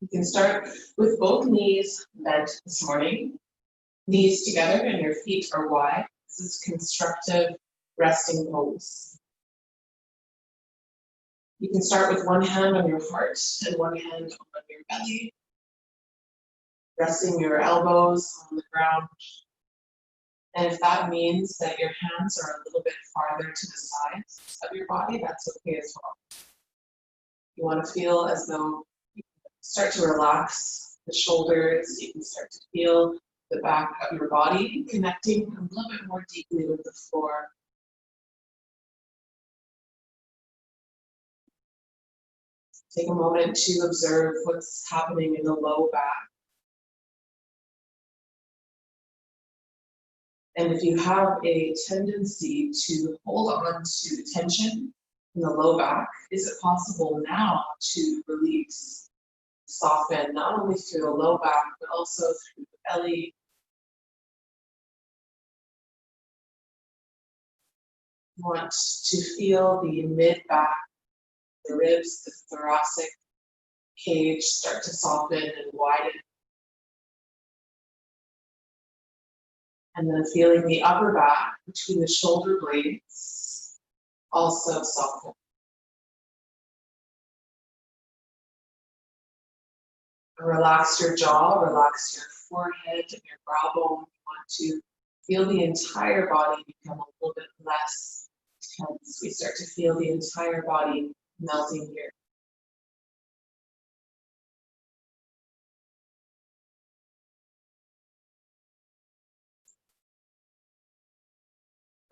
You can start with both knees bent this morning, knees together and your feet are wide. This is constructive resting pose. You can start with one hand on your heart and one hand on your belly, resting your elbows on the ground. And if that means that your hands are a little bit farther to the sides of your body, that's okay as well. You want to feel as though you start to relax the shoulders. You can start to feel the back of your body connecting a little bit more deeply with the floor. Take a moment to observe what's happening in the low back. And if you have a tendency to hold on to tension in the low back, is it possible now to release, soften, not only through the low back, but also through the belly? You want to feel the mid-back, the ribs, the thoracic cage start to soften and widen. And then feeling the upper back between the shoulder blades also soften. Relax your jaw, relax your forehead and your brow bone. You want to feel the entire body become a little bit less tense. We start to feel the entire body melting here.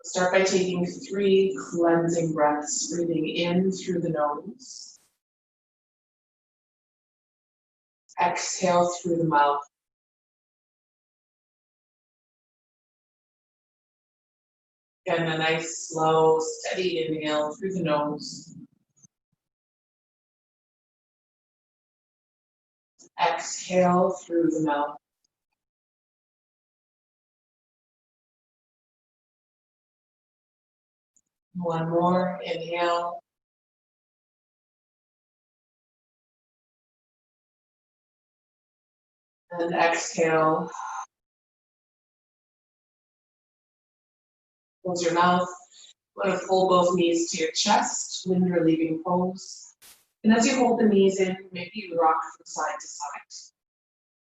Start by taking 3 cleansing breaths, breathing in through the nose. Exhale through the mouth. Again, a nice, slow, steady inhale through the nose. Exhale through the mouth. One more, inhale. And exhale. Close your mouth. You want to pull both knees to your chest, wind relieving pose. And as you hold the knees in, maybe you rock from side to side.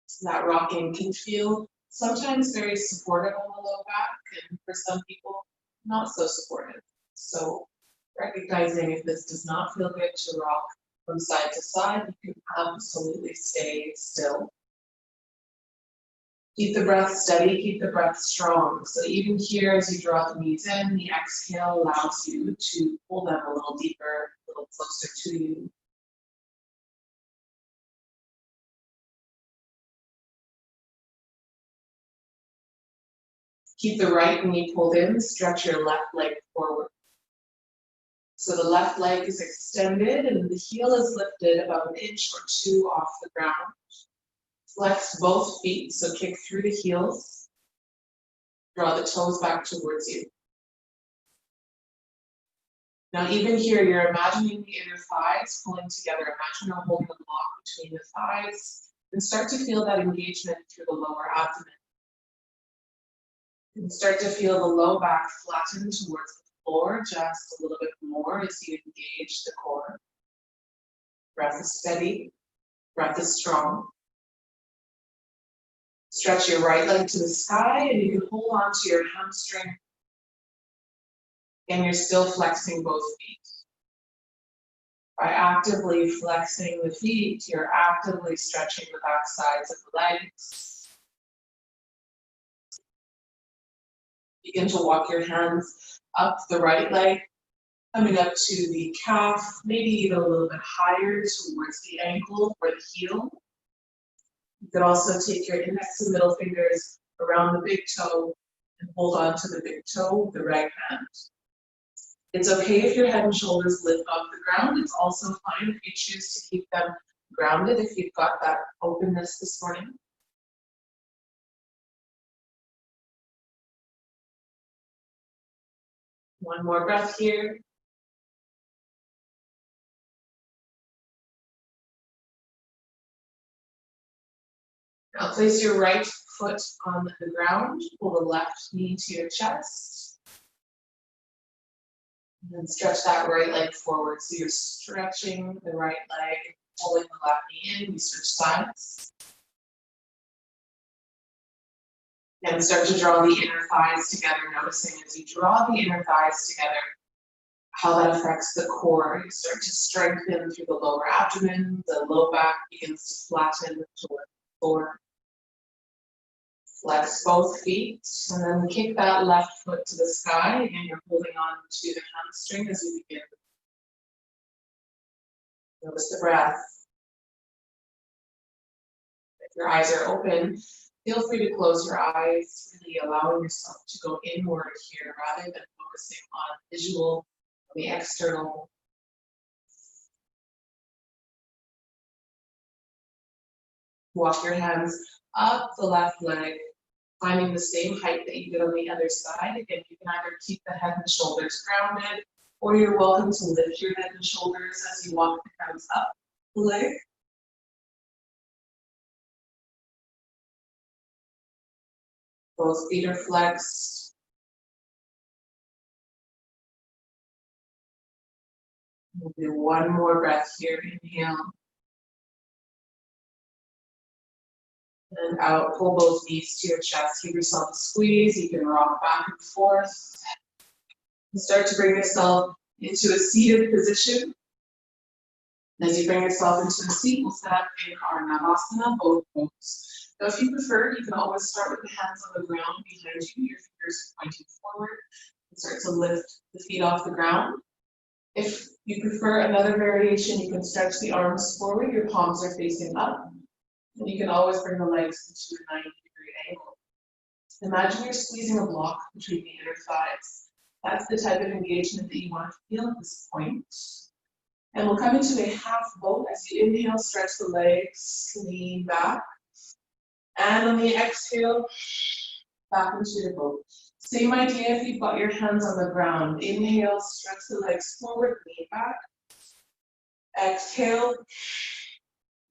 So that rocking can feel sometimes very supportive on the low back, and for some people, not so supportive. So recognizing if this does not feel good to rock from side to side, you can absolutely stay still. Keep the breath steady, keep the breath strong. So even here, as you draw the knees in, the exhale allows you to pull them a little deeper, a little closer to you. Keep the right knee pulled in, stretch your left leg forward. So the left leg is extended and the heel is lifted about 1 inch or 2 off the ground. Flex both feet, so kick through the heels. Draw the toes back towards you. Now even here, you're imagining the inner thighs pulling together. Imagine you're holding a block between the thighs and start to feel that engagement through the lower abdomen. You can start to feel the low back flatten towards the floor just a little bit more as you engage the core. Breath is steady, breath is strong. Stretch your right leg to the sky and you can hold on to your hamstring. And you're still flexing both feet. By actively flexing the feet, you're actively stretching the back sides of the legs. Begin to walk your hands up the right leg, coming up to the calf, maybe even a little bit higher towards the ankle or the heel. You could also take your index and middle fingers around the big toe and hold on to the big toe with the right hand. It's okay if your head and shoulders lift off the ground. It's also fine if you choose to keep them grounded if you've got that openness this morning. One more breath here. Now place your right foot on the ground, pull the left knee to your chest, and then stretch that right leg forward. So you're stretching the right leg, pulling the left knee in, we switch sides. And start to draw the inner thighs together, noticing as you draw the inner thighs together, how that affects the core. You start to strengthen through the lower abdomen, the low back begins to flatten toward the floor. Flex both feet, and then kick that left foot to the sky. Again, you're holding on to the hamstring as you begin. Notice the breath. If your eyes are open, feel free to close your eyes, really allowing yourself to go inward here rather than focusing on visual, the external. Walk your hands up the left leg, finding the same height that you did on the other side. Again, you can either keep the head and shoulders grounded, or you're welcome to lift your head and shoulders as you walk the hands up the leg. Both feet are flexed. We'll do one more breath here. Inhale. And out, pull both knees to your chest. Give yourself a squeeze. You can rock back and forth. And start to bring yourself into a seated position. As you bring yourself into a seat, we'll set up in our Navasana, both poses. Now, if you prefer, you can always start with the hands on the ground behind you, your fingers pointing forward, and start to lift the feet off the ground. If you prefer another variation, you can stretch the arms forward, your palms are facing up, and you can always bring the legs into a 90-degree angle. Imagine you're squeezing a block between the inner thighs. That's the type of engagement that you want to feel at this point. And we'll come into a half boat. As you inhale, stretch the legs, lean back. And on the exhale, back into the boat. Same idea if you've got your hands on the ground. Inhale, stretch the legs forward, lean back. Exhale,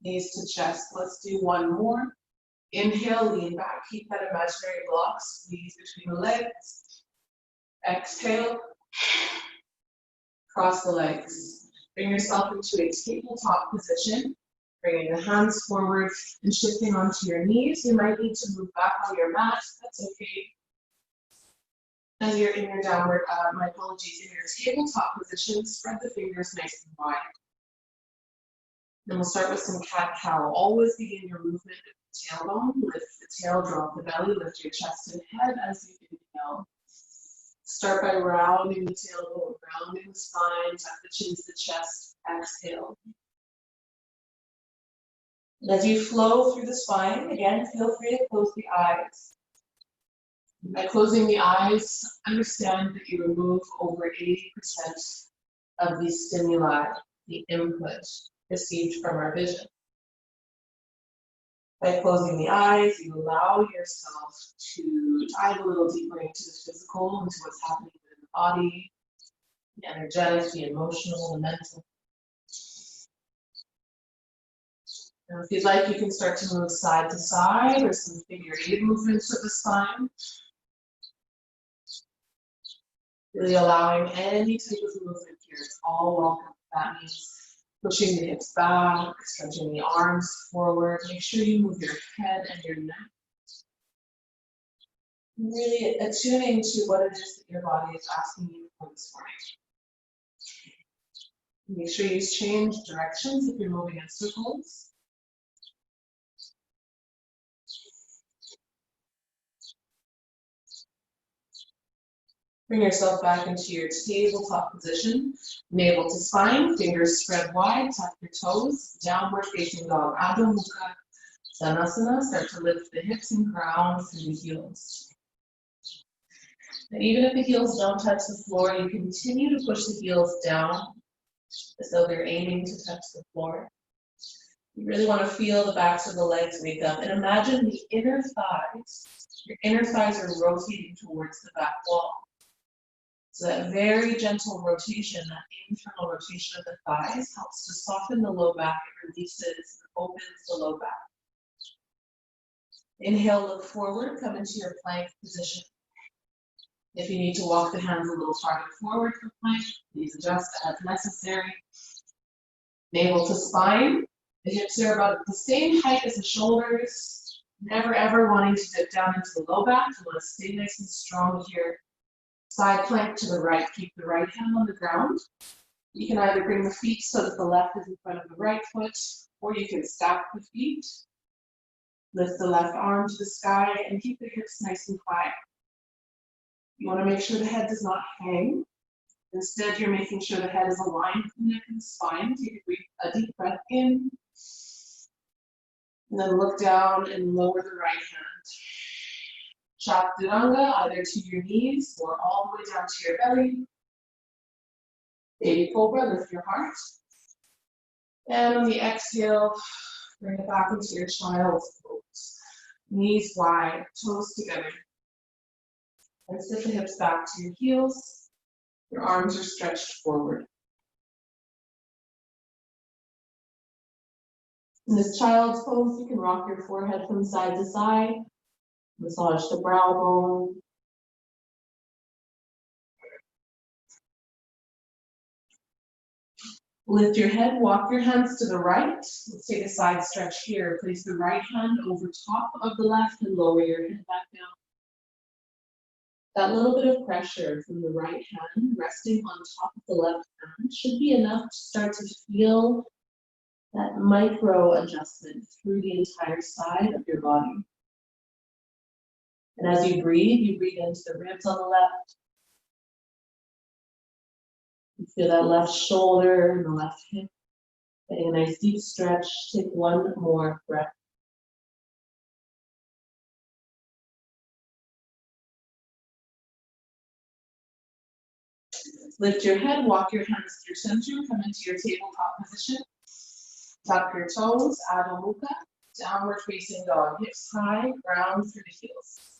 knees to chest. Let's do one more. Inhale, lean back. Keep that imaginary block, squeeze between the legs. Exhale, cross the legs. Bring yourself into a tabletop position. Bringing the hands forward and shifting onto your knees. You might need to move back on your mat. That's okay. As you're in your downward, in your tabletop position, spread the fingers nice and wide. Then we'll start with some cat-cow. Always begin your movement with the tailbone. Lift the tail, drop the belly, lift your chest and head as you inhale. Start by rounding the tailbone, rounding the spine, tuck the chin to the chest, exhale. And as you flow through the spine, again, feel free to close the eyes. By closing the eyes, understand that you remove over 80% of the stimuli, the input received from our vision. By closing the eyes, you allow yourself to dive a little deeper into the physical, into what's happening within the body, the energetic, the emotional, the mental. Now, if you'd like, you can start to move side to side or some figure 8 movements of the spine. Really allowing any type of movement here. It's all welcome. That means pushing the hips back, stretching the arms forward. Make sure you move your head and your neck. Really attuning to what it is that your body is asking you for this morning. Make sure you change directions if you're moving in circles. Bring yourself back into your tabletop position. Navel to spine, fingers spread wide, tuck your toes, downward facing dog, Adho Mukha Svanasana. Start to lift the hips and ground through the heels. And even if the heels don't touch the floor, you continue to push the heels down as though they're aiming to touch the floor. You really want to feel the backs of the legs wake up and imagine the inner thighs. Your inner thighs are rotating towards the back wall. So that very gentle rotation, that internal rotation of the thighs helps to soften the low back. It releases and opens the low back. Inhale, look forward, come into your plank position. If you need to walk the hands a little farther forward for plank, please adjust as necessary. Navel to spine. The hips are about the same height as the shoulders. Never ever wanting to dip down into the low back. You want to stay nice and strong here. Side plank to the right. Keep the right hand on the ground. You can either bring the feet so that the left is in front of the right foot, or you can stack the feet. Lift the left arm to the sky and keep the hips nice and quiet. You want to make sure the head does not hang. Instead, you're making sure the head is aligned with the neck and the spine. Take a deep breath in. And then look down and lower the right hand. Chaturanga, either to your knees or all the way down to your belly. Baby Cobra, lift your heart. And on the exhale, bring it back into your child's pose. Knees wide, toes together. And sit the hips back to your heels. Your arms are stretched forward. In this child's pose, you can rock your forehead from side to side. Massage the brow bone. Lift your head, walk your hands to the right. Let's take a side stretch here. Place the right hand over top of the left and lower your head back down. That little bit of pressure from the right hand resting on top of the left hand should be enough to start to feel that micro adjustment through the entire side of your body. And as you breathe into the ribs on the left. You feel that left shoulder and the left hip. Getting a nice deep stretch. Take one more breath. Lift your head, walk your hands through center, come into your tabletop position. Tuck your toes, Adho Mukha, downward facing dog. Hips high, ground through the heels.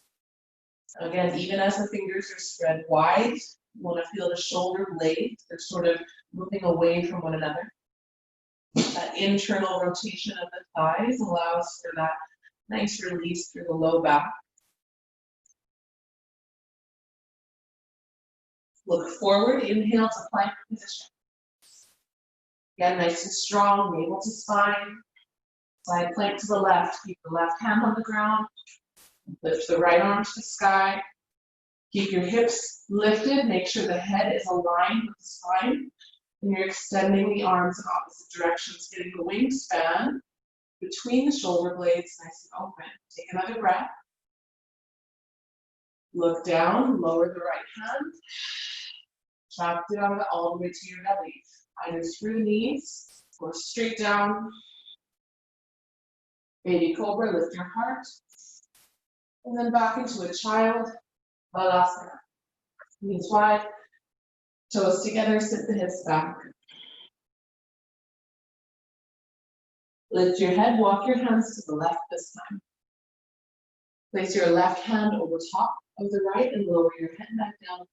Again, even as the fingers are spread wide, you want to feel the shoulder blades. They're sort of moving away from one another. That internal rotation of the thighs allows for that nice release through the low back. Look forward, inhale to plank position. Again, nice and strong, navel to spine. Side plank to the left. Keep the left hand on the ground. Lift the right arm to the sky. Keep your hips lifted. Make sure the head is aligned with the spine. And you're extending the arms in opposite directions, getting the wingspan between the shoulder blades nice and open. Take another breath. Look down, lower the right hand. Chaturanga all the way to your belly. Either through the knees or straight down. Baby Cobra, lift your heart. And then back into a child. Balasana. Knees wide. Toes together, sit the hips back. Lift your head, walk your hands to the left this time. Place your left hand over top of the right and lower your head back down.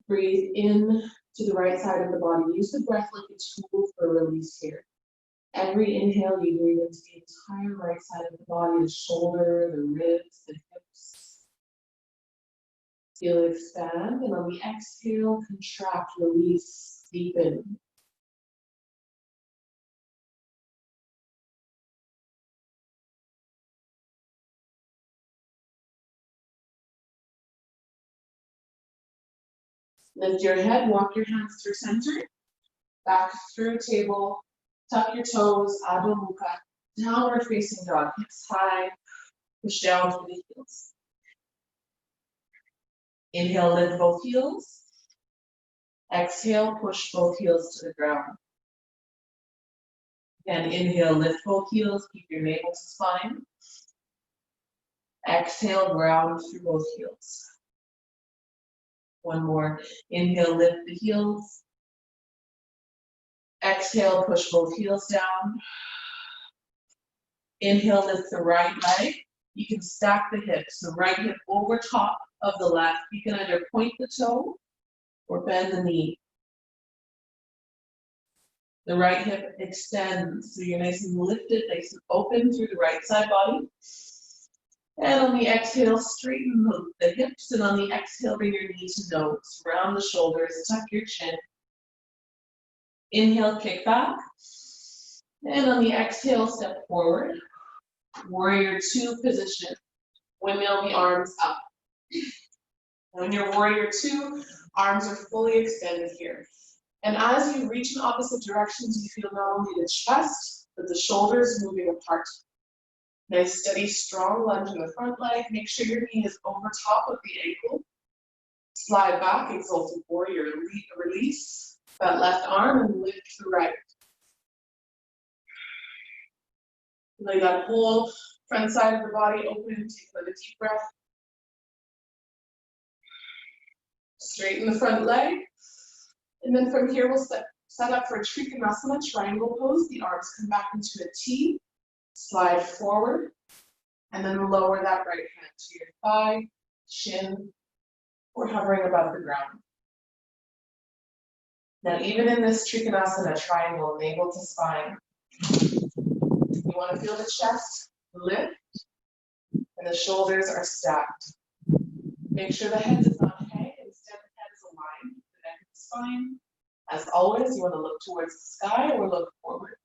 Breathe in to the right side of the body. Use the breath like a tool for release here. Every inhale, you breathe into the entire right side of the body, the shoulder, the ribs, the hips. Feel it expand, and on the exhale, contract, release, deepen. Lift your head, walk your hands through center, back through table, tuck your toes, Adho Mukha, downward facing dog, hips high, push down through the heels. Inhale, lift both heels. Exhale, push both heels to the ground. Again, inhale, lift both heels, keep your navel to spine. Exhale, ground through both heels. One more. Inhale, lift the heels. Exhale, push both heels down. Inhale, lift the right leg. You can stack the hips, the right hip over top of the left. You can either point the toe or bend the knee. The right hip extends, so you're nice and lifted, nice and open through the right side body. And on the exhale, straighten the hips, and on the exhale, bring your knee to nose, round the shoulders, tuck your chin. Inhale, kick back. And on the exhale, step forward. Warrior two position. Windmill the arms up. When you're warrior two, arms are fully extended here. And as you reach in opposite directions, you feel not only the chest, but the shoulders moving apart. Nice, steady, strong lunge in the front leg. Make sure your knee is over top of the ankle. Slide back, exalted warrior, release that left arm and lift the right. Lay that whole front side of the body open, take another deep breath. Straighten the front leg. And then from here, we'll set up for a Trikonasana triangle pose. The arms come back into a T. Slide forward. And then lower that right hand to your thigh, shin, or hovering above the ground. Now, even in this Trikonasana triangle, navel to spine, you want to feel the chest lift and the shoulders are stacked. Make sure the head does not hang, instead the head is aligned with the neck and the spine. As always, you want to look towards the sky or look forward.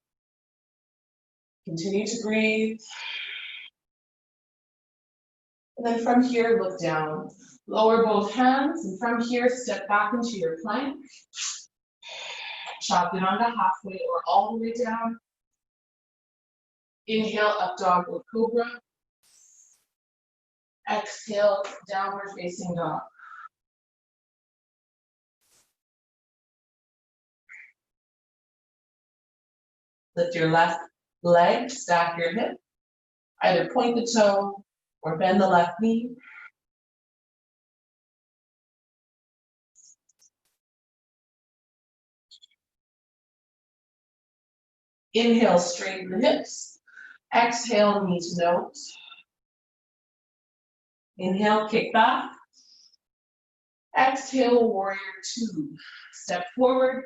Continue to breathe. And then from here, look down. Lower both hands, and from here, step back into your plank. Chaturanga halfway or all the way down. Inhale, up dog or cobra. Exhale, downward facing dog. Lift your left leg, stack your hip. Either point the toe or bend the left knee. Inhale, straighten the hips. Exhale, knee to nose. Inhale, kick back. Exhale, warrior two. Step forward,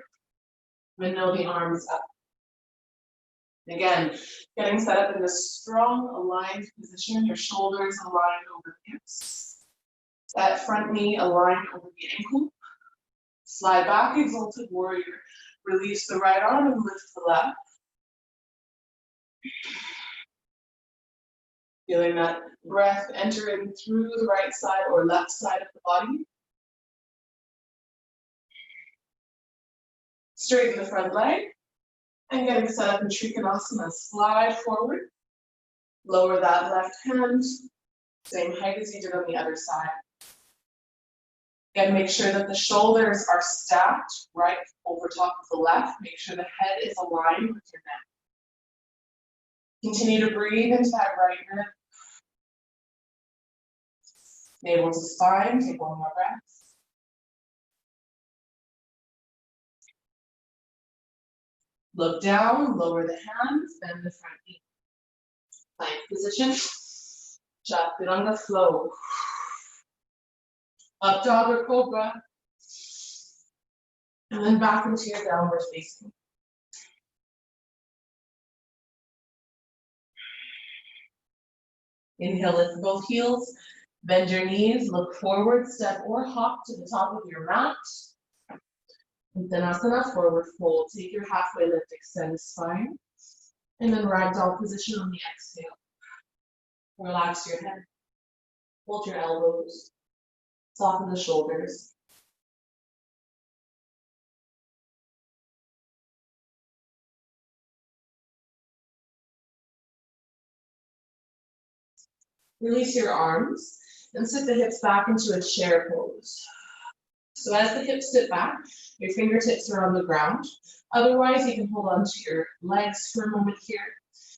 windmill the arms up. Again, getting set up in a strong, aligned position, your shoulders aligned over the hips. That front knee aligned over the ankle. Slide back, exalted warrior. Release the right arm and lift the left. Feeling that breath entering through the right side or left side of the body. Straighten the front leg. And getting set up in Trikonasana, slide forward. Lower that left hand, same height as you did on the other side. Again, make sure that the shoulders are stacked right over top of the left. Make sure the head is aligned with your neck. Continue to breathe into that right rib. Navel to spine, take one more breath. Look down, lower the hands, bend the front knee. Plank position. Chaturanga flow. Up dog or cobra. And then back into your downward facing. Inhale, lift both heels. Bend your knees, look forward, step or hop to the top of your mat. Uttanasana, forward fold. Take your halfway lift, extend the spine. And then ragdoll position on the exhale. Relax your head. Hold your elbows. Soften the shoulders. Release your arms and sit the hips back into a chair pose. So as the hips sit back, your fingertips are on the ground. Otherwise, you can hold on to your legs for a moment here.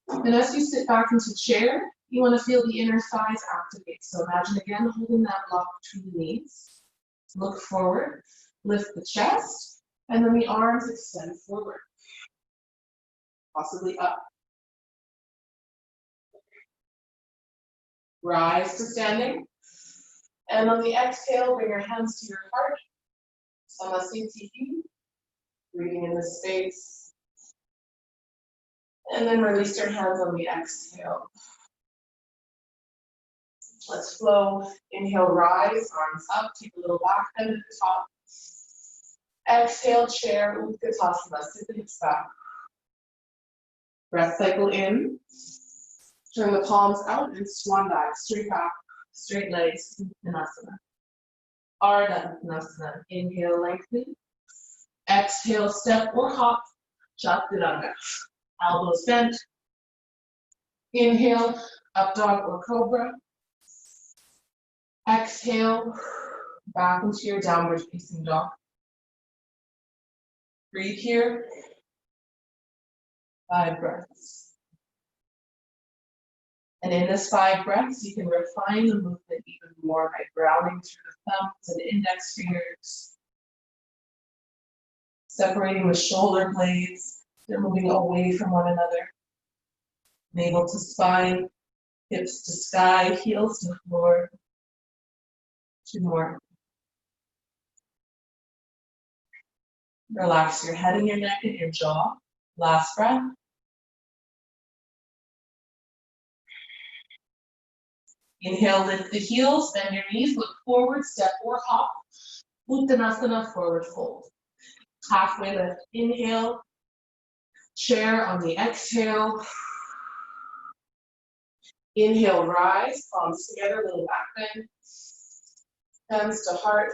And as you sit back into chair, you want to feel the inner thighs activate. So imagine again holding that block between the knees. Look forward, lift the chest, and then the arms extend forward, possibly up. Rise to standing. And on the exhale, bring your hands to your heart. Samasthiti. Breathing in the space. And then release your hands on the exhale. Let's flow. Inhale, rise, arms up, take a little back bend at the top. Exhale, chair, Utkatasana, sit the hips back. Breath cycle in. Turn the palms out and swan dive, straight back, straight legs, Uttanasana. Ardha Uttanasana. Inhale, lengthen. Exhale, step or hop, Chaturanga. Elbows bent. Inhale, up dog or cobra. Exhale, back into your downward facing dog. Breathe here. 5 breaths. And in this 5 breaths, you can refine the movement even more by grounding through the thumbs and index fingers. Separating the shoulder blades. They're moving away from one another. Navel to spine, hips to sky, heels to floor. 2 more. Relax your head and your neck and your jaw. Last breath. Inhale, lift the heels, bend your knees, look forward, step or hop. Uttanasana, forward fold. Halfway lift, inhale. Chair on the exhale. Inhale, rise, palms together, little back bend. Hands to heart.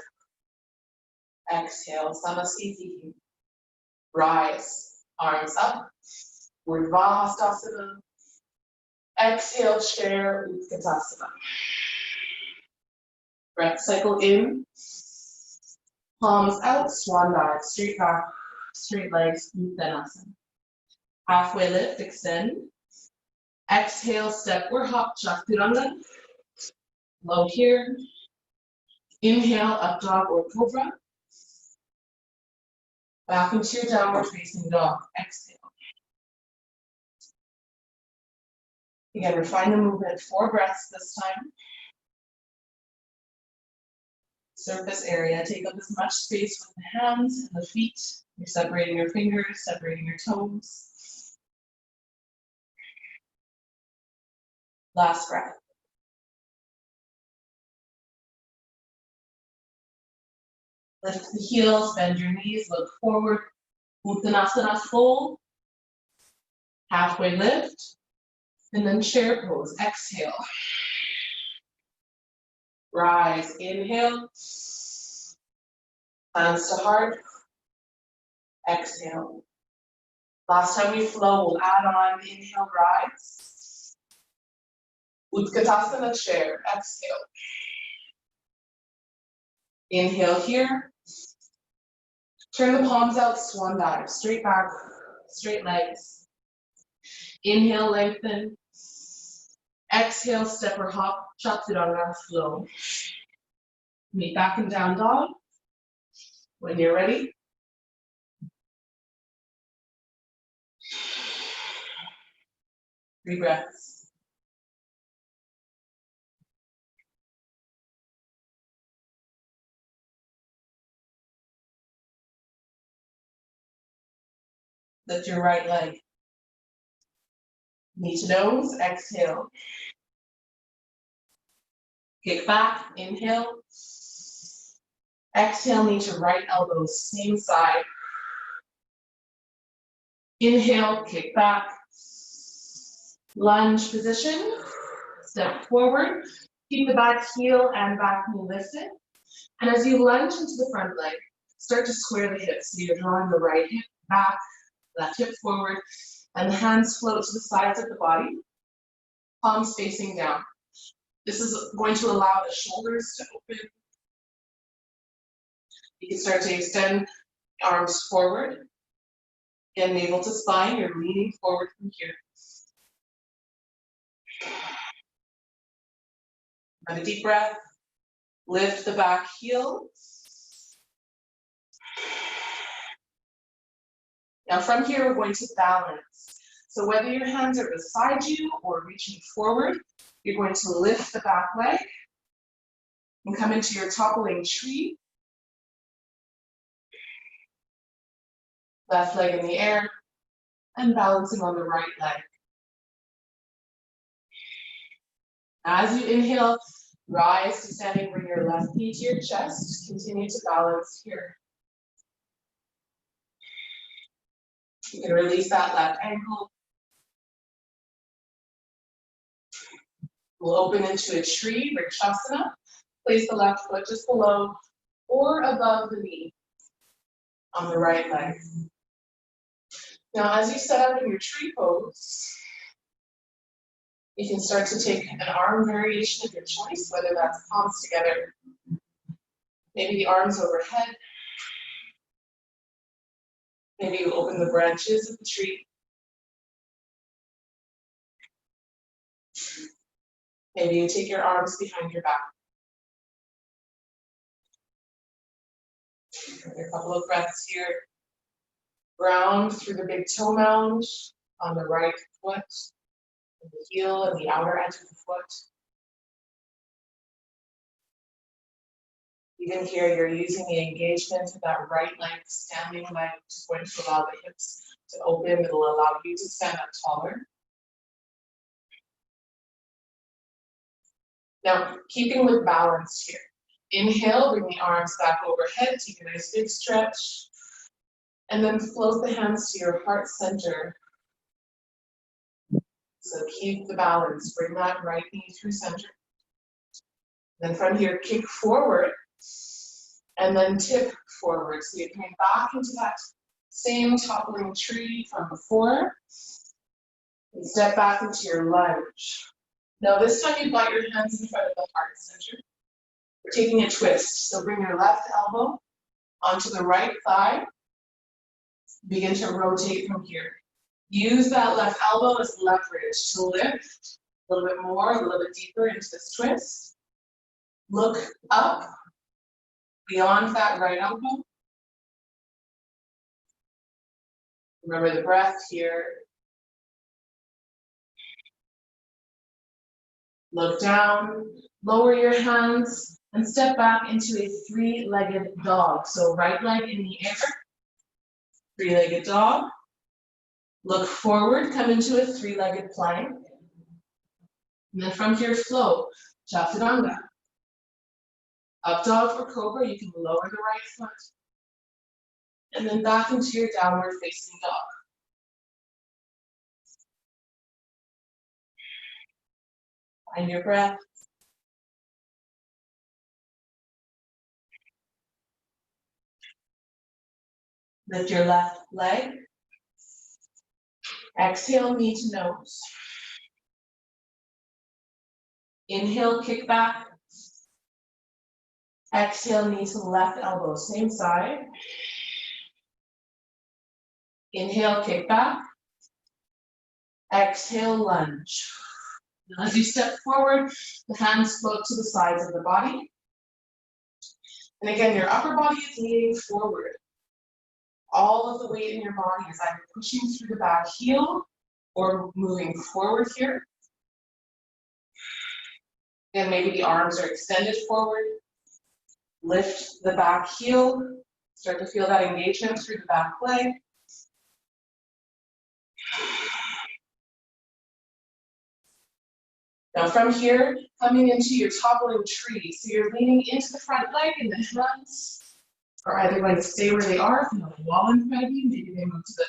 Exhale, Samasthiti. Rise, arms up. Urdhva Hastasana. Exhale, chair, Utkatasana. Breath cycle in. Palms out, swan dive, straight back, straight legs, Uttanasana. Halfway lift, extend. Exhale, step or hop, Chaturanga. Low here. Inhale, up dog or cobra. Back into your downward facing dog. Exhale. Again, refine the movement, 4 breaths this time. Surface area, take up as much space with the hands and the feet. You're separating your fingers, separating your toes. Last breath. Lift the heels, bend your knees, look forward. Uttanasana, fold. Halfway lift. And then chair pose, exhale. Rise, inhale. Hands to heart. Exhale. Last time we flow, we'll add on, inhale, rise. Utkatasana, chair, exhale. Inhale here. Turn the palms out, swan dive, straight back, straight legs. Inhale, lengthen. Exhale, step or hop, Chaturanga, flow. Meet back in down dog. When you're ready. 3 breaths. Lift your right leg. Knee to nose, exhale. Kick back, inhale. Exhale, knee to right elbow, same side. Inhale, kick back. Lunge position. Step forward. Keep the back heel and back knee lifted. And as you lunge into the front leg, start to square the hips. So you're drawing the right hip back, left hip forward, and the hands float to the sides of the body, palms facing down. This is going to allow the shoulders to open. You can start to extend arms forward. Again, navel to spine, you're leaning forward from here. Have a deep breath. Lift the back heel. Now from here, we're going to balance. So whether your hands are beside you or reaching forward, you're going to lift the back leg and come into your toppling tree. Left leg in the air, and balancing on the right leg. As you inhale, rise to standing, bring your left knee to your chest, continue to balance here. You can release that left ankle. We'll open into a tree, Vrikshasana. Place the left foot just below or above the knee on the right leg. Now, as you set up in your tree pose, you can start to take an arm variation of your choice, whether that's palms together, maybe the arms overhead. Maybe you open the branches of the tree. Maybe you take your arms behind your back. A couple of breaths here. Ground through the big toe mound on the right foot, and the heel and the outer edge of the foot. Even here, you're using the engagement of that right leg, standing leg, which is going to allow the hips to open. It'll allow you to stand up taller. Now, keeping with balance here. Inhale, bring the arms back overhead, take a nice big stretch, and then float the hands to your heart center. So keep the balance, bring that right knee through center. Then from here, kick forward, and then tip forward. So you're coming back into that same toppling tree from before, and step back into your lunge. Now this time you've got your hands in front of the heart center. We're taking a twist, so bring your left elbow onto the right thigh. Begin to rotate from here. Use that left elbow as leverage to lift a little bit more, a little bit deeper into this twist. Look up beyond that right elbow. Remember the breath here. Look down, lower your hands, and step back into a three-legged dog. So right leg in the air, three-legged dog. Look forward, come into a three-legged plank. And then from here, flow, chaturanga. Up dog or cobra, you can lower the right foot. And then back into your downward facing dog. Find your breath. Lift your left leg. Exhale, knee to nose. Inhale, kick back. Exhale, knee to left elbow, same side. Inhale, kick back. Exhale, lunge. Now as you step forward, the hands float to the sides of the body. And again, your upper body is leaning forward. All of the weight in your body is either pushing through the back heel or moving forward here. Again, maybe the arms are extended forward. Lift the back heel. Start to feel that engagement through the back leg. Now from here, coming into your toppling tree. So you're leaning into the front leg and the hands are either going to stay where they are, if you have a wall in front of you, maybe they move to the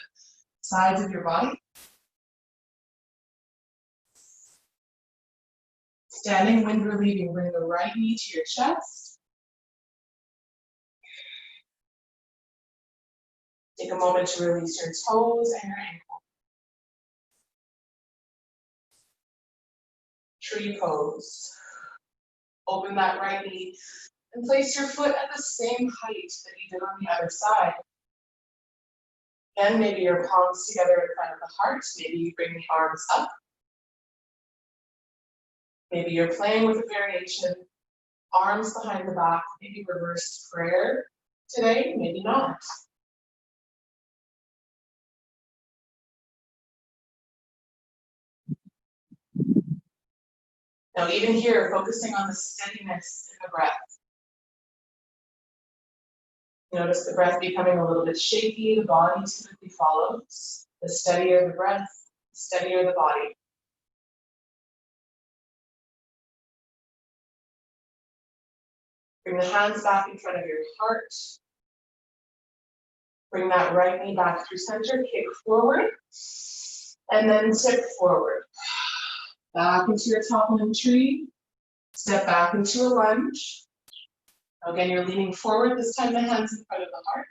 sides of your body. Standing wind relieving, bring the right knee to your chest. Take a moment to release your toes and your ankle. Tree pose. Open that right knee and place your foot at the same height that you did on the other side. Again, maybe your palms together in front of the heart. Maybe you bring the arms up. Maybe you're playing with a variation. Arms behind the back, maybe reverse prayer today, maybe not. Now even here, focusing on the steadiness in the breath. Notice the breath becoming a little bit shaky, the body typically follows. The steadier the breath, the steadier the body. Bring the hands back in front of your heart. Bring that right knee back through center, kick forward, and then tip forward. Back into your top limb tree. Step back into a lunge. Again, you're leaning forward, this time the hands in front of the heart.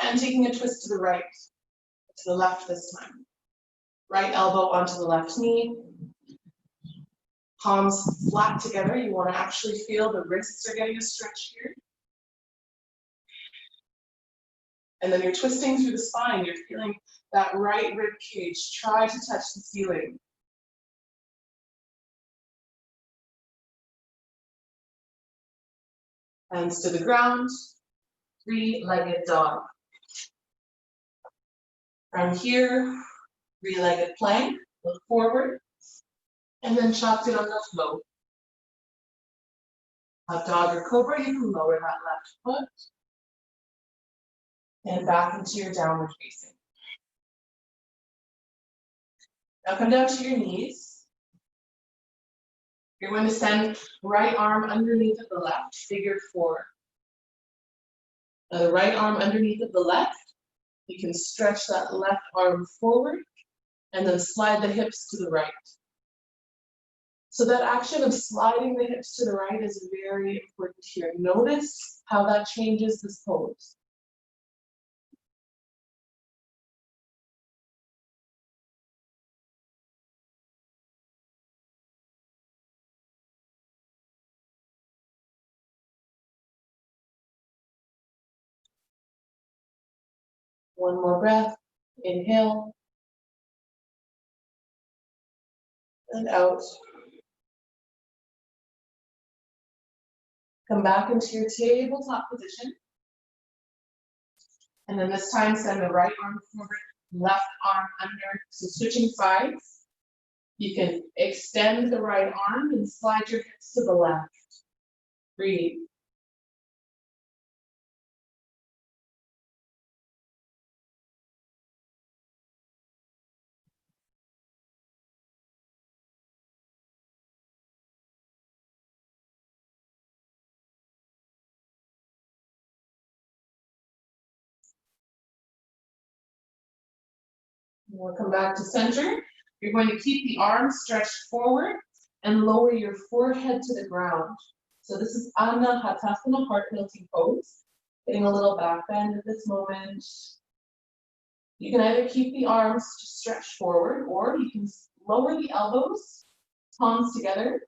And taking a twist to the right, to the left this time. Right elbow onto the left knee. Palms flat together. You want to actually feel the wrists are getting a stretch here. And then you're twisting through the spine. You're feeling that right rib cage. Try to touch the ceiling. Hands to the ground. Three-legged dog. From here, three-legged plank. Look forward. And then chopped it on the flow. Up dog or cobra, you can lower that left foot. And back into your downward facing. Now come down to your knees. You're going to send right arm underneath of the left, figure four. Now the right arm underneath of the left, you can stretch that left arm forward and then slide the hips to the right. So that action of sliding the hips to the right is very important here. Notice how that changes this pose. One more breath, inhale, and out. Come back into your tabletop position. And then this time send the right arm forward, left arm under. So switching sides. You can extend the right arm and slide your hips to the left. Breathe. We'll come back to center. You're going to keep the arms stretched forward and lower your forehead to the ground. So this is Anahatasana, heart melting pose. Getting a little back bend at this moment. You can either keep the arms stretched forward or you can lower the elbows, palms together,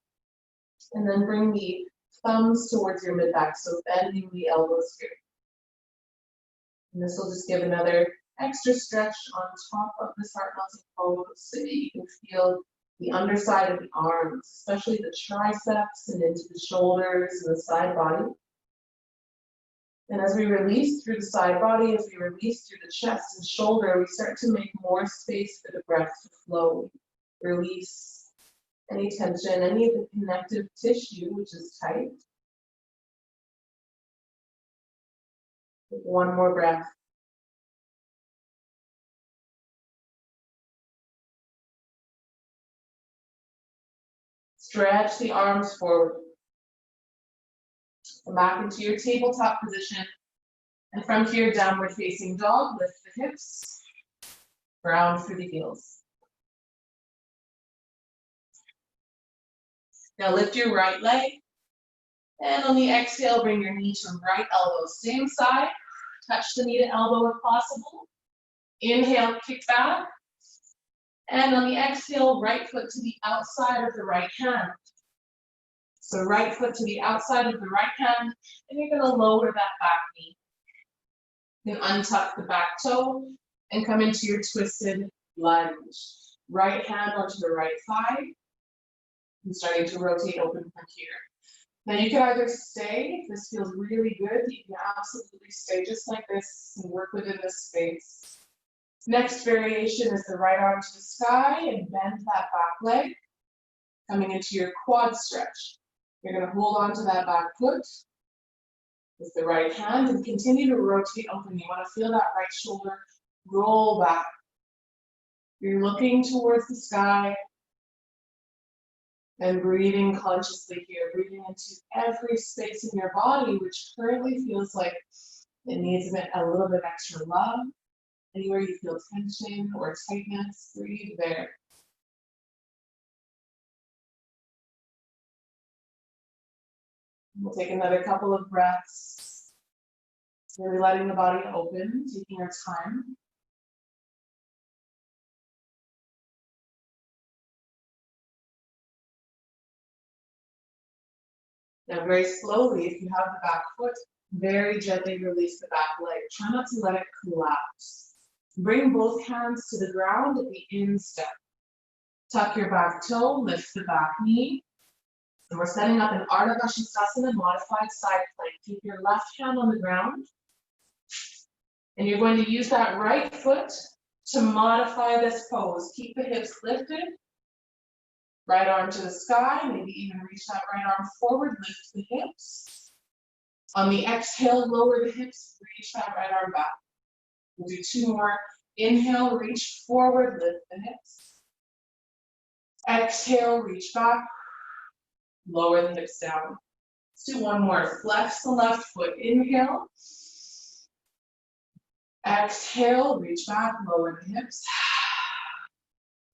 and then bring the thumbs towards your mid-back, so bending the elbows here. And this will just give another extra stretch on top of this heart melting pose so that you can feel the underside of the arms, especially the triceps and into the shoulders and the side body. And as we release through the side body, as we release through the chest and shoulder, we start to make more space for the breath to flow. Release any tension, any of the connective tissue, which is tight. Take one more breath. Stretch the arms forward. Come back into your tabletop position. And from here, downward facing dog, lift the hips, ground through the heels. Now lift your right leg. And on the exhale, bring your knee to right elbow, same side. Touch the knee to elbow if possible. Inhale, kick back. And on the exhale, right foot to the outside of the right hand. So right foot to the outside of the right hand, and you're gonna lower that back knee. You can untuck the back toe and come into your twisted lunge. Right hand onto the right thigh. And starting to rotate open from here. Now you can either stay, if this feels really good, you can absolutely stay just like this and work within this space. Next variation is the right arm to the sky and bend that back leg. Coming into your quad stretch. You're going to hold on to that back foot with the right hand and continue to rotate open. You want to feel that right shoulder roll back. You're looking towards the sky and breathing consciously here, breathing into every space in your body, which currently feels like it needs a little bit extra love. Anywhere you feel tension or tightness, breathe there. We'll take another couple of breaths, really letting the body open, taking our time. Now very slowly, if you have the back foot, very gently release the back leg. Try not to let it collapse. Bring both hands to the ground at the instep. Tuck your back toe, lift the back knee. And we're setting up an Ardha Vashisthasana modified side plank. Keep your left hand on the ground. And you're going to use that right foot to modify this pose. Keep the hips lifted. Right arm to the sky, maybe even reach that right arm forward, lift the hips. On the exhale, lower the hips, reach that right arm back. We'll do two more. Inhale, reach forward, lift the hips. Exhale, reach back, lower the hips down. Let's do one more. Flex the left foot. Inhale. Exhale, reach back, lower the hips.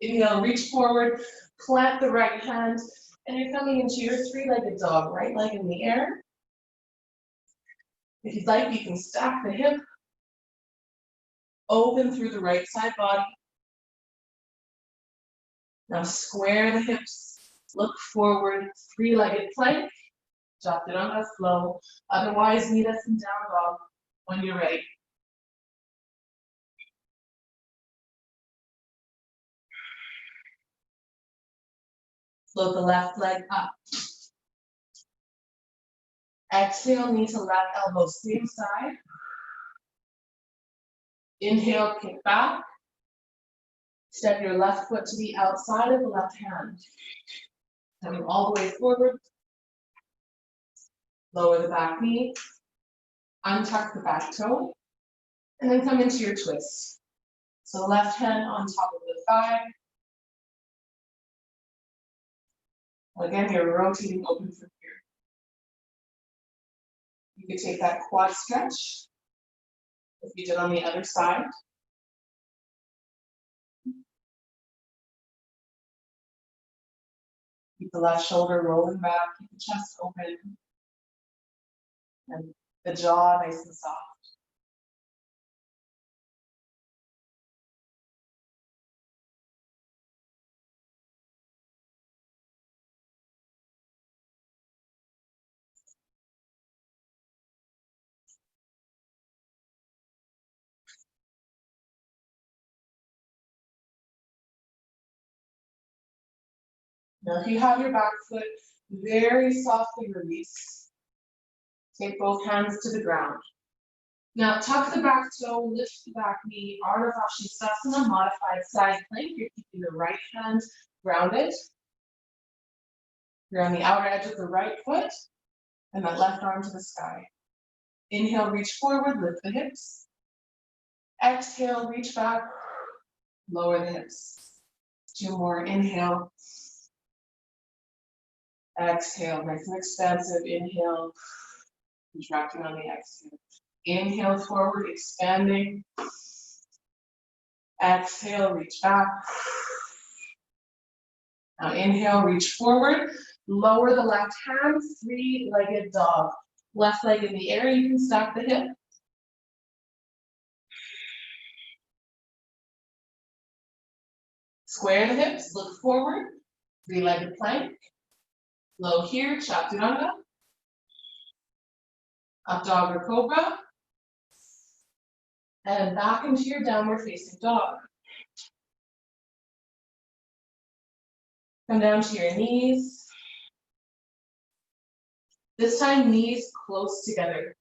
Inhale, reach forward, plant the right hand, and you're coming into your three-legged dog, right leg in the air. If you'd like, you can stack the hip, open through the right side body. Now square the hips, look forward, three-legged plank, Chaturanga flow. Otherwise, meet us in down dog when you're ready. Float the left leg up. Exhale, knee to left elbow, same side. Inhale, kick back. Step your left foot to the outside of the left hand. Coming all the way forward. Lower the back knee. Untuck the back toe. And then come into your twist. So left hand on top of the thigh. Again, you're rotating open from here. You could take that quad stretch, if you did on the other side. Keep the left shoulder rolling back, keep the chest open, and the jaw nice and soft. Now, if you have your back foot, very softly release. Take both hands to the ground. Now, tuck the back toe, lift the back knee, Ardha Vashisthasana, modified side plank. You're keeping the right hand grounded. You're on the outer edge of the right foot, and that left arm to the sky. Inhale, reach forward, lift the hips. Exhale, reach back, lower the hips. Two more, inhale. Exhale, nice and expansive, inhale, contracting on the exhale. Inhale forward, expanding. Exhale, reach back. Now inhale, reach forward. Lower the left hand, three-legged dog. Left leg in the air, you can stack the hip. Square the hips, look forward. Three-legged plank. Low here, Chaturanga. Up dog or cobra. And back into your downward facing dog. Come down to your knees. This time, knees close together.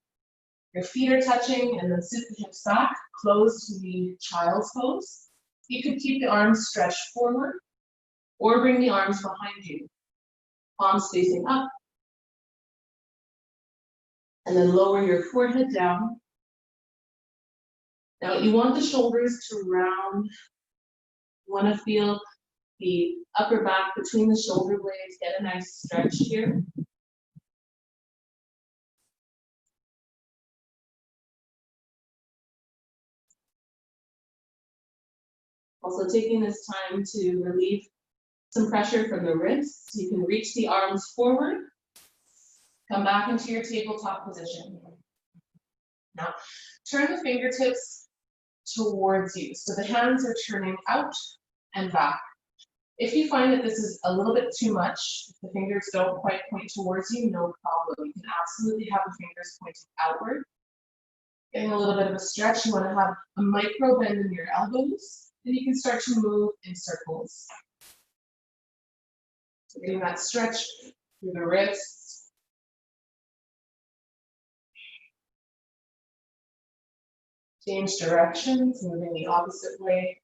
Your feet are touching, and then sit the hips back, close to the child's pose. You could keep the arms stretched forward, or bring the arms behind you. Palms facing up. And then lower your forehead down. Now you want the shoulders to round You want to feel the upper back between the shoulder blades, get a nice stretch here. Also taking this time to relieve some pressure from the wrists. You can reach the arms forward, come back into your tabletop position. Now, turn the fingertips towards you. So the hands are turning out and back. If you find that this is a little bit too much, if the fingers don't quite point towards you, no problem. You can absolutely have the fingers pointing outward. Getting a little bit of a stretch, you want to have a micro bend in your elbows, and you can start to move in circles. So getting that stretch through the wrists. Change directions, moving the opposite way.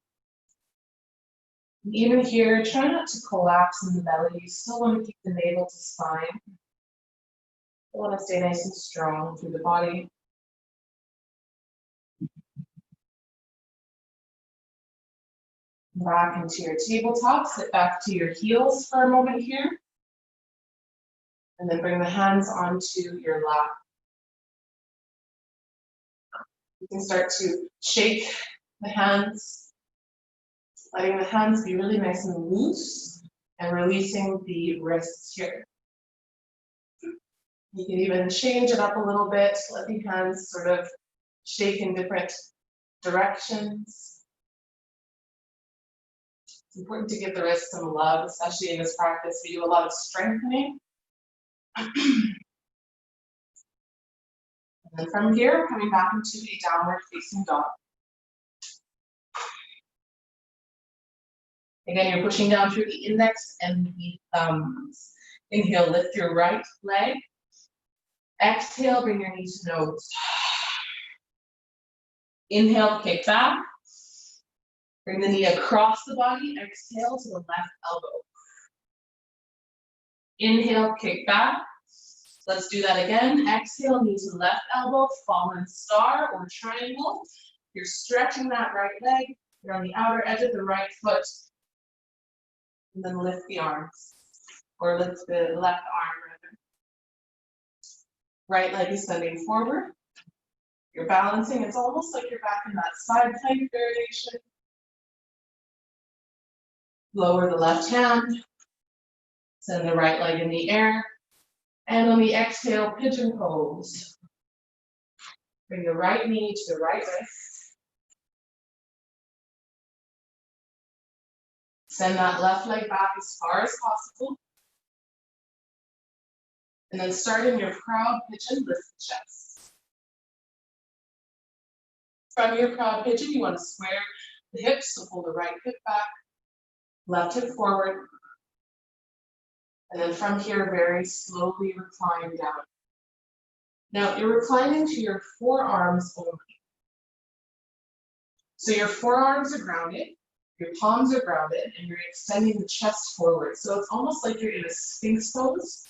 And even here, try not to collapse in the belly. You still want to keep the navel to spine. You want to stay nice and strong through the body. Back into your tabletop, sit back to your heels for a moment here. And then bring the hands onto your lap. You can start to shake the hands, letting the hands be really nice and loose and releasing the wrists here. You can even change it up a little bit, let the hands sort of shake in different directions. It's important to give the wrists some love, especially in this practice. We do a lot of strengthening. And then from here, coming back into a downward facing dog. Again, you're pushing down through the index and the thumbs. Inhale, lift your right leg. Exhale, bring your knee to nose. Inhale, kick back. Bring the knee across the body. Exhale to the left elbow. Inhale, kick back. Let's do that again. Exhale, knee to left elbow, fallen star or triangle. You're stretching that right leg. You're on the outer edge of the right foot. And then lift the arms, or lift the left arm rather. Right leg is bending forward. You're balancing. It's almost like you're back in that side plank variation. Lower the left hand. Send the right leg in the air. And on the exhale, pigeon pose. Bring the right knee to the right wrist. Send that left leg back as far as possible. And then starting your proud pigeon, lift the chest. From your proud pigeon, you want to square the hips, so pull the right hip back, left hip forward. And then from here, very slowly recline down. Now, you're reclining to your forearms only. So your forearms are grounded, your palms are grounded, and you're extending the chest forward. So it's almost like you're in a sphinx pose,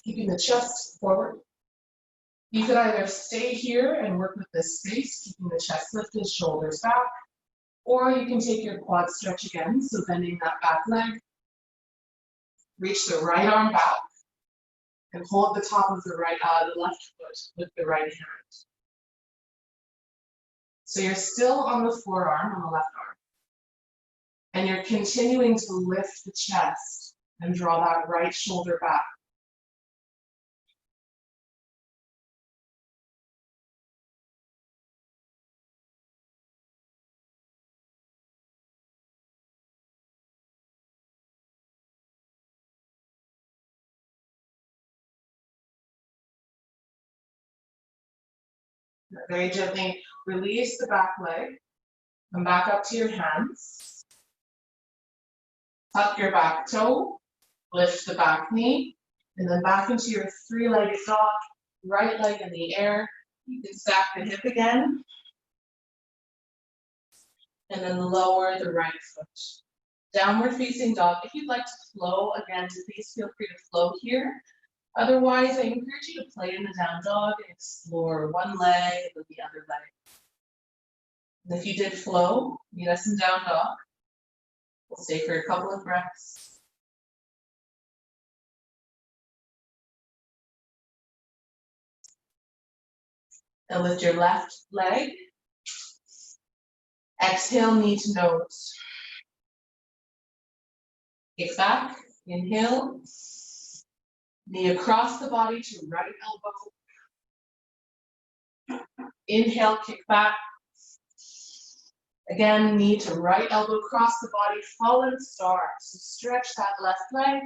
keeping the chest forward. You could either stay here and work with this space, keeping the chest lifted, shoulders back, or you can take your quad stretch again, so bending that back leg. Reach the right arm back and hold the top of the left foot with the right hand. So you're still on the forearm, on the left arm. And you're continuing to lift the chest and draw that right shoulder back. Very gently release the back leg. Come back up to your hands. Tuck your back toe. Lift the back knee. And then back into your three-legged dog. Right leg in the air. You can stack the hip again. And then lower the right foot. Downward facing dog. If you'd like to flow again, please feel free to flow here. Otherwise, I encourage you to play in the down dog and explore one leg and then the other leg. And if you did flow, meet us in down dog. We'll stay for a couple of breaths. And lift your left leg. Exhale, knee to nose. Kick back, inhale. Knee across the body to right elbow. Inhale, kick back. Again, knee to right elbow, cross the body, fallen star. So stretch that left leg.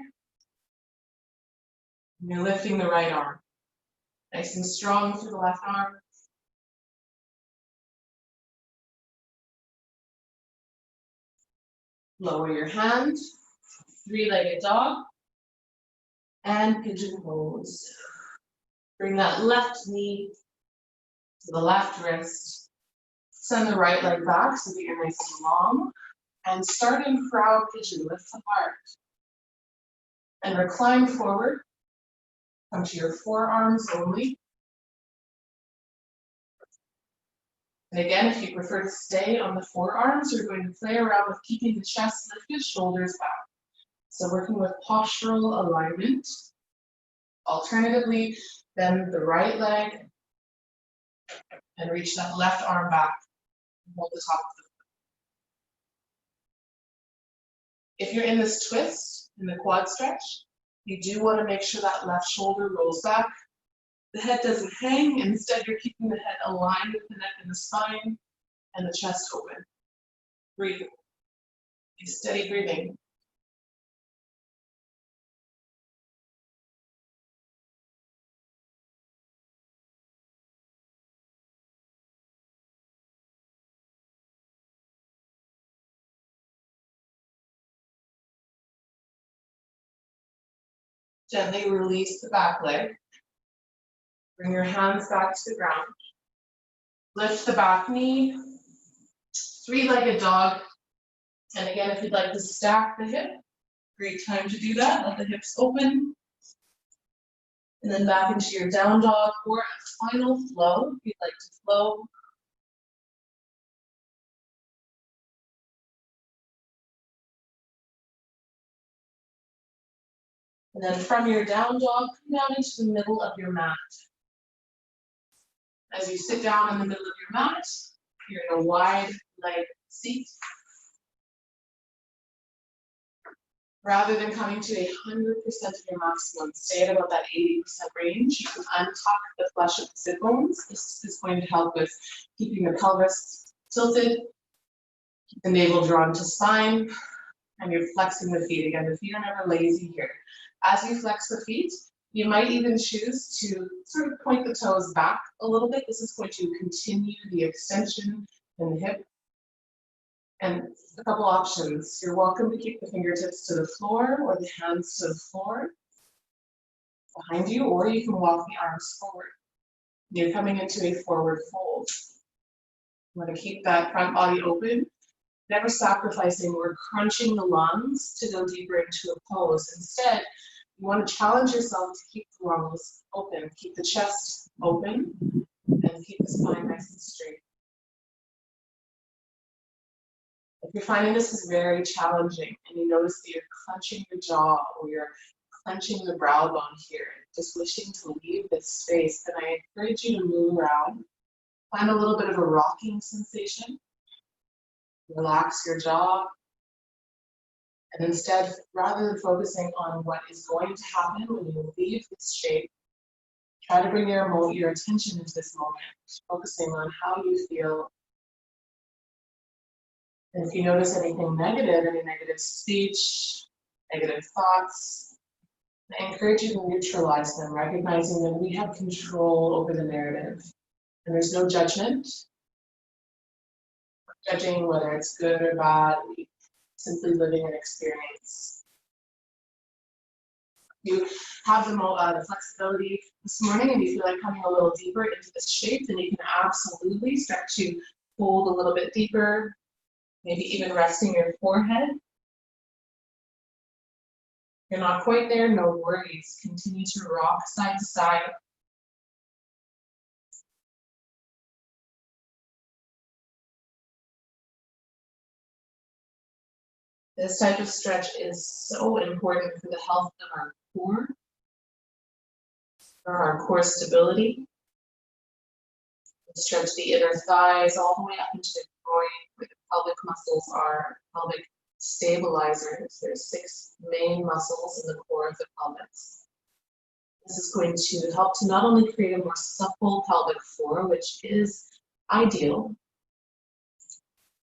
And you're lifting the right arm. Nice and strong through the left arm. Lower your hand, three-legged dog, and pigeon pose. Bring that left knee to the left wrist. Send the right leg back so that you're nice and long. And start in proud pigeon, lift the heart. And recline forward. Come to your forearms only. And again, if you prefer to stay on the forearms, you're going to play around with keeping the chest lifted, shoulders back. So working with postural alignment. Alternatively, bend the right leg and reach that left arm back. Hold the top of the foot. If you're in this twist, in the quad stretch, you do want to make sure that left shoulder rolls back. The head doesn't hang. Instead, you're keeping the head aligned with the neck and the spine and the chest open. Breathe. Be steady breathing. Gently release the back leg. Bring your hands back to the ground. Lift the back knee. Three-legged dog. And again, if you'd like to stack the hip, great time to do that. Let the hips open. And then back into your down dog or a final flow. If you'd like to flow. And then from your down dog, come down into the middle of your mat. As you sit down in the middle of your mat, you're in a wide leg seat. Rather than coming to 100% of your maximum, stay at about that 80% range. You can untuck the flesh of the sit bones. This is going to help with keeping the pelvis tilted, keep the navel drawn to spine, and you're flexing the feet. Again, the feet are never lazy here. As you flex the feet, you might even choose to sort of point the toes back a little bit. This is going to continue the extension in the hip. And a couple options. You're welcome to keep the fingertips to the floor or the hands to the floor behind you, or you can walk the arms forward. You're coming into a forward fold. You want to keep that front body open, never sacrificing or crunching the lungs to go deeper into a pose. Instead, you want to challenge yourself to keep the lungs open, keep the chest open, and keep the spine nice and straight. If you're finding this is very challenging and you notice that you're clenching your jaw or you're clenching the brow bone here, just wishing to leave this space, then I encourage you to move around. Find a little bit of a rocking sensation. Relax your jaw. And instead, rather than focusing on what is going to happen when you leave this shape, try to bring your attention into this moment, focusing on how you feel. And if you notice anything negative, any negative speech, negative thoughts, I encourage you to neutralize them, recognizing that we have control over the narrative. And there's no judgment. Judging whether it's good or bad, simply living an experience. You have the flexibility this morning and you feel like coming a little deeper into this shape, then you can absolutely start to fold a little bit deeper, maybe even resting your forehead. If you're not quite there, no worries. Continue to rock side to side. This type of stretch is so important for the health of our core, for our core stability. Stretch the inner thighs all the way up into the groin, where the pelvic muscles are pelvic stabilizers. There's 6 main muscles in the core of the pelvis. This is going to help to not only create a more supple pelvic floor, which is ideal,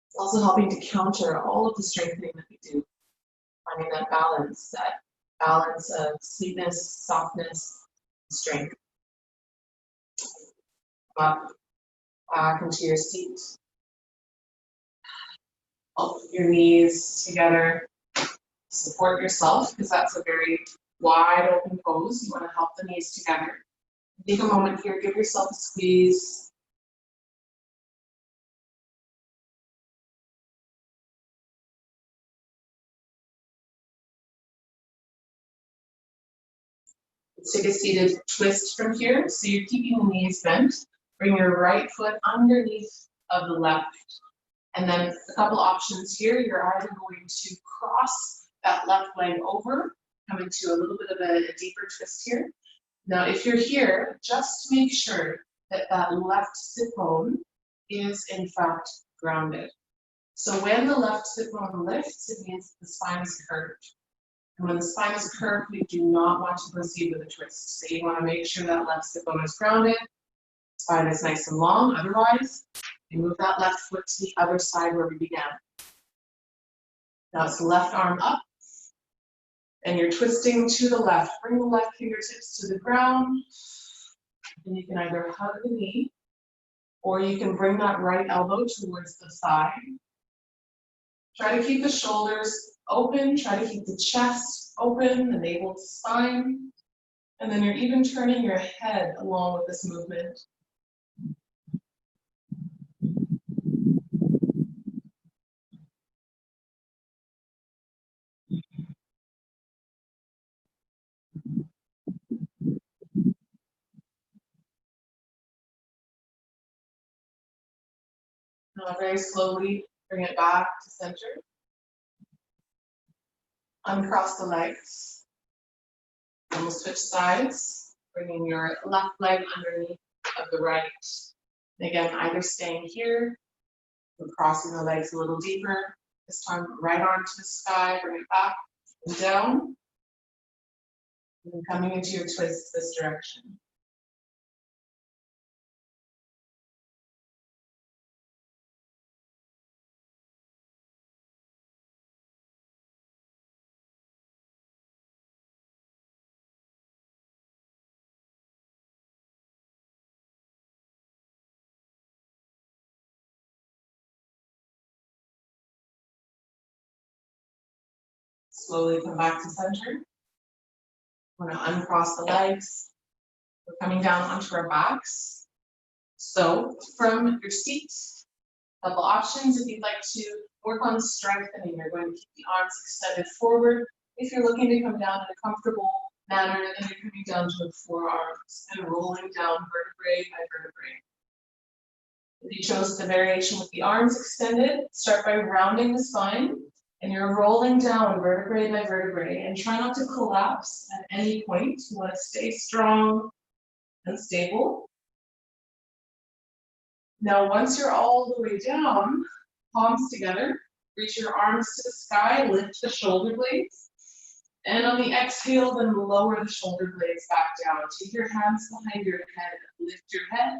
it's also helping to counter all of the strengthening that we do, finding that balance of sweetness, softness, strength. Come up, back into your seat. Put your knees together. Support yourself, because that's a very wide open pose. You want to help the knees together. Take a moment here, give yourself a squeeze. Let's take a seated twist from here. So you're keeping the knees bent. Bring your right foot underneath of the left. And then a couple options here. You're either going to cross that left leg over, come into a little bit of a deeper twist here. Now, if you're here, just make sure that that left sit bone is in fact grounded. So when the left sit bone lifts, it means the spine is curved. And when the spine is curved, we do not want to proceed with a twist. So you want to make sure that left sit bone is grounded, spine is nice and long. Otherwise, you move that left foot to the other side where we began. Now it's the left arm up, and you're twisting to the left. Bring the left fingertips to the ground, and you can either hug the knee, or you can bring that right elbow towards the thigh. Try to keep the shoulders open, try to keep the chest open, the navel to spine, and then you're even turning your head along with this movement. Now very slowly bring it back to center. Uncross the legs. And we'll switch sides, bringing your left leg underneath of the right. And again, either staying here, or crossing the legs a little deeper. This time, right arm to the sky, bring it back and down. And then coming into your twist this direction. Slowly come back to center. We're going to uncross the legs. We're coming down onto our backs. So from your seat, a couple options. If you'd like to work on strengthening, you're going to keep the arms extended forward. If you're looking to come down in a comfortable manner, then you're coming down to the forearms and rolling down vertebrae by vertebrae. If you chose the variation with the arms extended, start by rounding the spine. And you're rolling down vertebrae by vertebrae, and try not to collapse at any point. You want to stay strong and stable. Now, once you're all the way down, palms together, reach your arms to the sky, lift the shoulder blades. And on the exhale, then lower the shoulder blades back down. Take your hands behind your head, lift your head,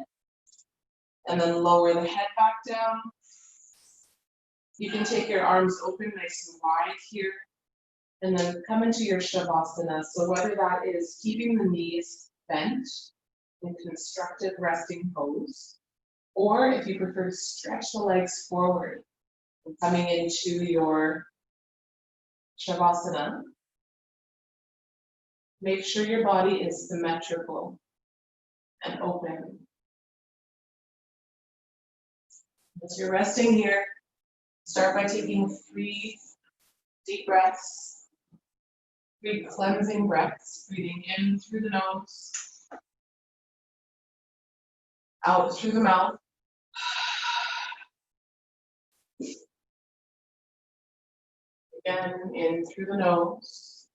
and then lower the head back down. You can take your arms open nice and wide here, and then come into your Shavasana. So whether that is keeping the knees bent in constructive resting pose, or if you prefer to stretch the legs forward, and coming into your Shavasana, make sure your body is symmetrical and open. As you're resting here, start by taking 3 deep breaths, 3 cleansing breaths, breathing in through the nose, out through the mouth. Again, in through the nose.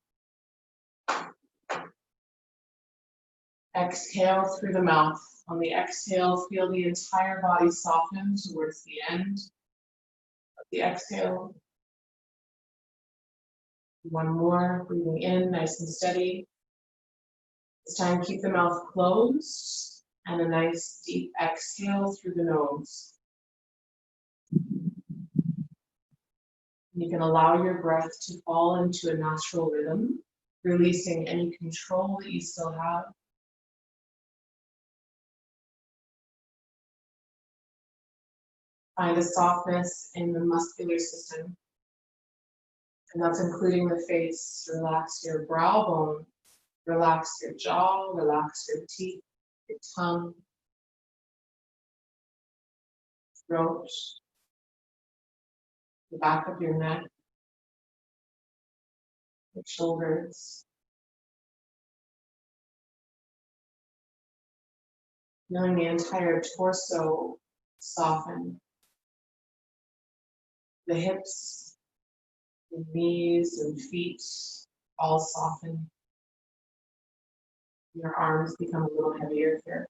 Exhale through the mouth. On the exhale, feel the entire body soften towards the end of the exhale. One more, breathing in, nice and steady. This time, keep the mouth closed and a nice deep exhale through the nose. You can allow your breath to fall into a natural rhythm, releasing any control that you still have. Find a softness in the muscular system, and that's including the face. Relax your brow bone, relax your jaw, relax your teeth, your tongue, throat, the back of your neck, your shoulders. Feeling the entire torso soften. The hips, the knees and feet all soften. Your arms become a little heavier here.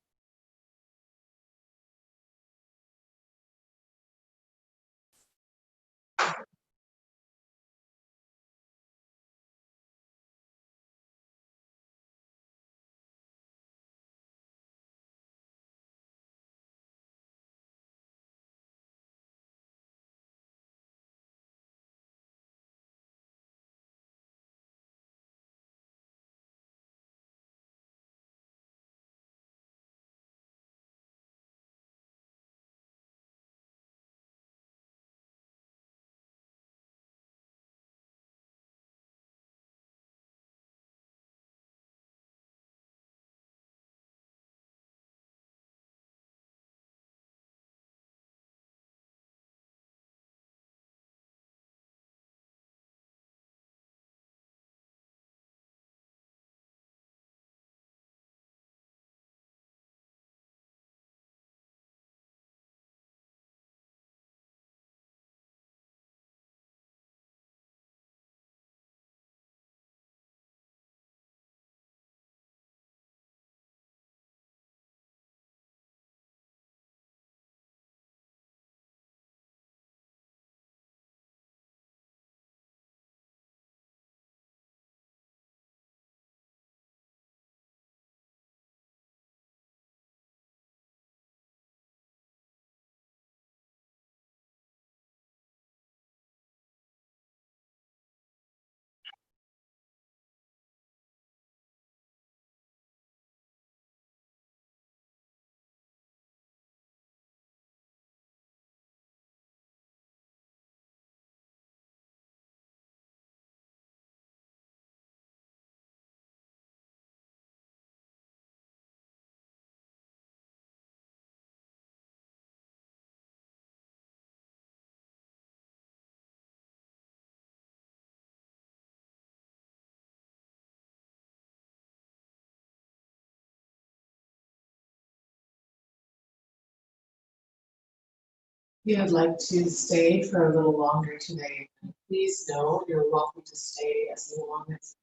If you'd like to stay for a little longer today, please know you're welcome to stay as long as.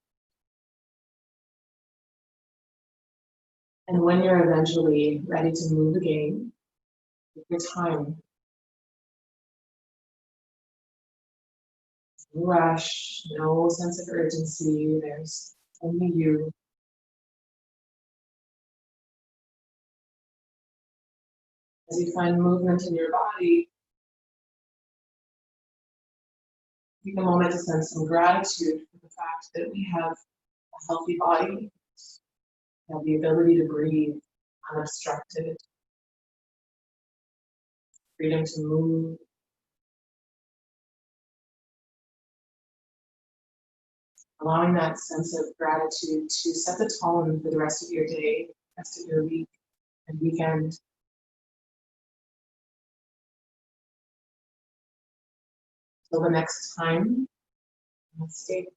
And when you're eventually ready to move again, take your time. No rush, no sense of urgency, there's only you. As you find movement in your body, take a moment to send some gratitude for the fact that we have a healthy body, we have the ability to breathe unobstructed, freedom to move. Allowing that sense of gratitude to set the tone for the rest of your day, rest of your week and weekend. Till the next time, namaste.